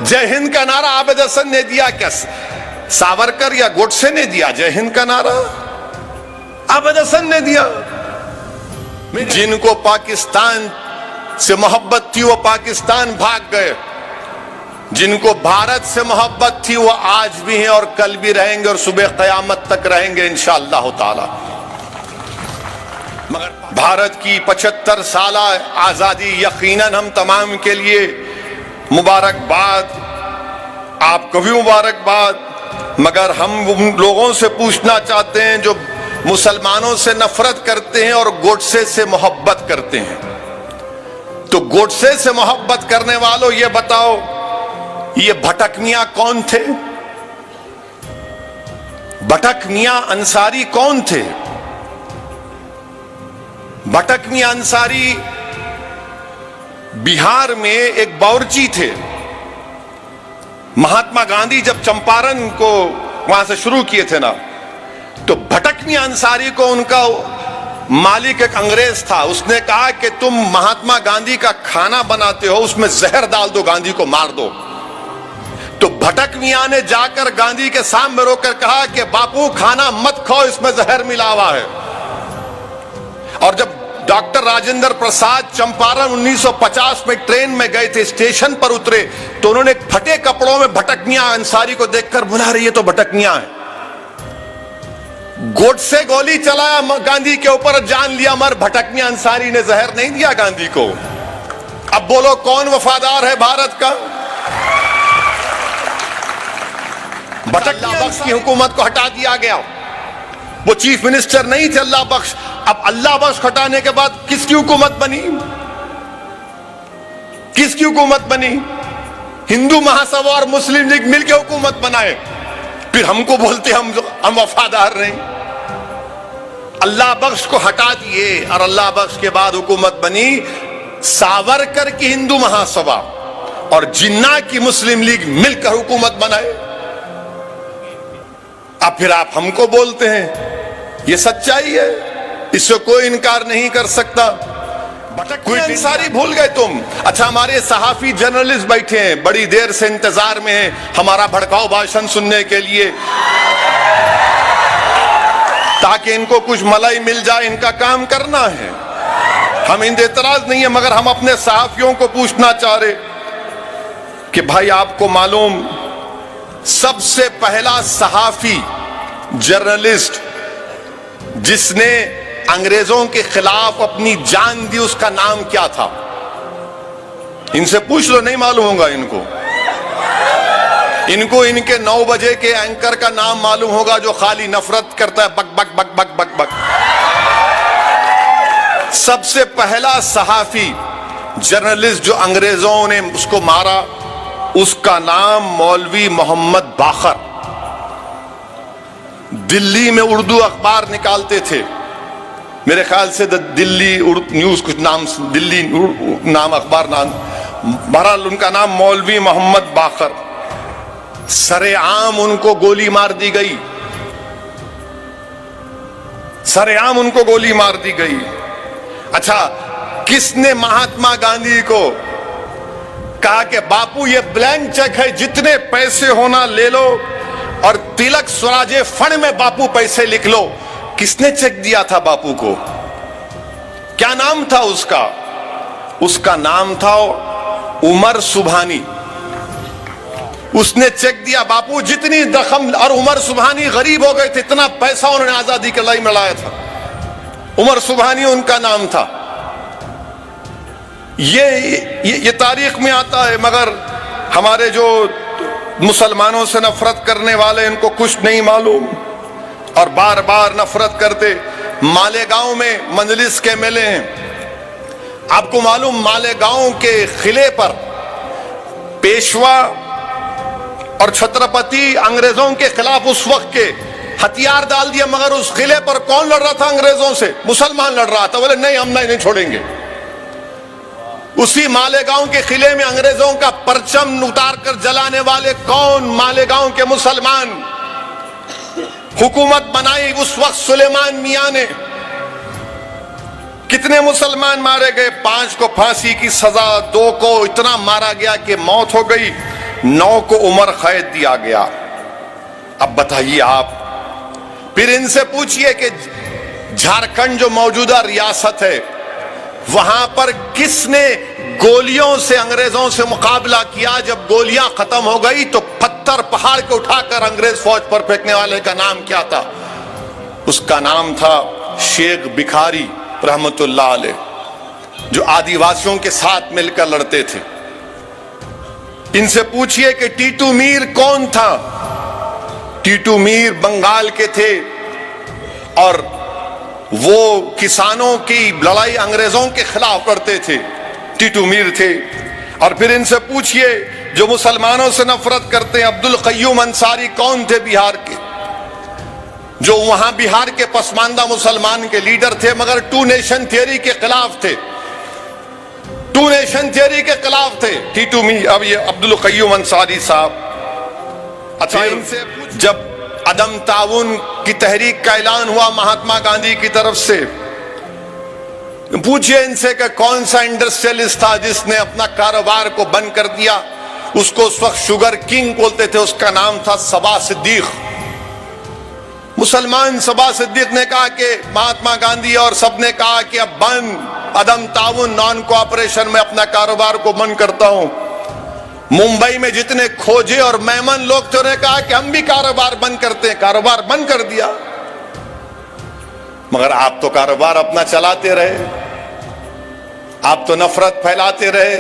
जय हिंद का नारा आबिद हसन ने दिया क्या सावरकर या गोडसे ने दिया? जय हिंद का नारा आबिद हसन ने दिया। जिनको पाकिस्तान से मोहब्बत थी वो पाकिस्तान भाग गए, जिनको भारत से मोहब्बत थी वो आज भी हैं और कल भी रहेंगे और सुबह क़यामत तक रहेंगे इंशाअल्लाह ताला। मगर भारत की 75 साल आजादी यकीनन हम तमाम के लिए मुबारकबाद, आपको भी मुबारकबाद। मगर हम उन लोगों से पूछना चाहते हैं जो मुसलमानों से नफरत करते हैं और गोडसे से मोहब्बत करते हैं। तो गोडसे से मोहब्बत करने वालों ये बताओ, ये भटक मियां कौन थे? भटक मियां अंसारी कौन थे? भटक मियां अंसारी बिहार में एक बावर्ची थे। महात्मा गांधी जब चंपारण को वहां से शुरू किए थे ना, तो भटक मियां अंसारी को उनका मालिक एक अंग्रेज था, उसने कहा कि तुम महात्मा गांधी का खाना बनाते हो, उसमें जहर डाल दो, गांधी को मार दो। तो भटक मियां ने जाकर गांधी के सामने रोकर कहा कि बापू खाना मत खाओ, इसमें जहर मिला हुआ है। और जब डॉक्टर राजेंद्र प्रसाद चंपारण 1950 में ट्रेन में गए थे, स्टेशन पर उतरे तो उन्होंने फटे कपड़ों में भटक मियां अंसारी को देखकर बुला रही है तो भटक मियां है। गोडसे गोली चलाया गांधी के ऊपर, जान लिया मर, भटक मियां अंसारी ने जहर नहीं दिया गांधी को। अब बोलो कौन वफादार है भारत का? भटक मियां बख्श की हुकूमत को हटा दिया गया, वो चीफ मिनिस्टर नहीं थे अल्लाह बख्श। अब अल्लाह बख्श हटाने के बाद किसकी हुकूमत बनी? किसकी हुकूमत बनी? हिंदू महासभा और मुस्लिम लीग मिलकर हुकूमत बनाए, फिर हमको बोलते हम वफादार नहीं। अल्लाह बख्श को हटा दिए और अल्लाह बख्श के बाद हुकूमत बनी सावरकर की हिंदू महासभा और जिन्ना की मुस्लिम लीग मिलकर हुकूमत बनाए। अब फिर आप हमको बोलते हैं, ये सच्चाई है, इससे कोई इनकार नहीं कर सकता। कोई अंसारी भूल गए तुम? अच्छा, हमारे सहाफी जर्नलिस्ट बैठे हैं, बड़ी देर से इंतजार में हैं हमारा भड़काऊ भाषण सुनने के लिए, ताकि इनको कुछ मलाई मिल जाए, इनका काम करना है। हम इन एतराज नहीं है, मगर हम अपने सहाफियों को पूछना चाह रहे कि भाई आपको मालूम सबसे पहला सहाफी जर्नलिस्ट जिसने अंग्रेजों के खिलाफ अपनी जान दी, उसका नाम क्या था? इनसे पूछ लो, नहीं मालूम होगा इनको। इनको इनके 9 बजे के एंकर का नाम मालूम होगा जो खाली नफरत करता है, बक बक बक बक बक बक। सबसे पहला सहाफी जर्नलिस्ट जो अंग्रेजों ने उसको मारा, उसका नाम मौलवी मोहम्मद बाखर। दिल्ली में उर्दू अखबार निकालते थे, मेरे ख्याल से दिल्ली न्यूज कुछ नाम, दिल्ली नाम अखबार नाम, बहरहाल उनका नाम मौलवी मोहम्मद बाखर। सरेआम उनको गोली मार दी गई, सरेआम उनको गोली मार दी गई। अच्छा, किसने महात्मा गांधी को कहा कि बापू ये ब्लैंक चेक है, जितने पैसे होना ले लो और तिलक स्वराजे फंड में बापू पैसे लिख लो? किसने चेक दिया था बापू को? क्या नाम था उसका? उसका नाम था उमर सुबहानी। उसने चेक दिया, बापू जितनी दखम, और उमर सुबहानी गरीब हो गए थे, इतना पैसा उन्होंने आजादी के लिए मिलाया था। उमर सुबहानी उनका नाम था। ये तारीख में आता है, मगर हमारे जो मुसलमानों से नफरत करने वाले, इनको कुछ नहीं मालूम और बार बार नफरत करते। मालेगांव में मंजलिस के मेले हैं, आपको मालूम मालेगांव के किले पर पेशवा और छत्रपति अंग्रेजों के खिलाफ उस वक्त के हथियार डाल दिया, मगर उस किले पर कौन लड़ रहा था अंग्रेजों से? मुसलमान लड़ रहा था। बोले नहीं, हम नहीं छोड़ेंगे। उसी मालेगांव के किले में अंग्रेजों का परचम उतार कर जलाने वाले कौन? मालेगांव के मुसलमान। हुकूमत बनाई उस वक्त सुलेमान मियां ने। कितने मुसलमान मारे गए? 5 को फांसी की सजा, 2 को इतना मारा गया कि मौत हो गई। 9 को उम्र कैद दिया गया। अब बताइए आप, फिर इनसे पूछिए कि झारखंड जो मौजूदा रियासत है, वहां पर किसने गोलियों से अंग्रेजों से मुकाबला किया? जब गोलियां खत्म हो गई तो पत्थर पहाड़ के उठाकर अंग्रेज फौज पर फेंकने वाले का नाम क्या था? उसका नाम था शेख भिखारी रहमतुल्लाह अलैह, जो आदिवासियों के साथ मिलकर लड़ते थे। इनसे पूछिए कि टीटू मीर कौन था? टीटू मीर बंगाल के थे और वो किसानों की लड़ाई अंग्रेजों के खिलाफ लड़ते थे, टीटू मीर थे। और फिर इनसे पूछिए जो मुसलमानों से नफरत करते हैं, अब्दुल कय्यूम अंसारी कौन थे? बिहार के, जो वहां बिहार के पसमानदा मुसलमान के लीडर थे, मगर टू नेशन थियरी के खिलाफ थे, टू नेशन थियरी के खिलाफ थे टीटू मीर। अब ये अब्दुल कय्यूम अंसारी साहब। अच्छा, इनसे जब अदम ताउन की तहरीक का ऐलान हुआ महात्मा गांधी की तरफ से, पूछिए इनसे कि कौन सा इंडस्ट्रियलिस्ट था जिसने अपना कारोबार को बंद कर दिया? उसको उस वक्त शुगर किंग बोलते थे, उसका नाम था सबा सिद्दीक। मुसलमान सबा सिद्दीक ने कहा कि महात्मा गांधी और सबने कहा कि अब बंद, अदम ताउन, नॉन कोऑपरेशन में अपना कारोबार को बंद करता हूं। मुंबई में जितने खोजे और मेमन लोग थे, उन्होंने कहा कि हम भी कारोबार बंद करते हैं, कारोबार बंद कर दिया। मगर आप तो कारोबार अपना चलाते रहे, आप तो नफरत फैलाते रहे।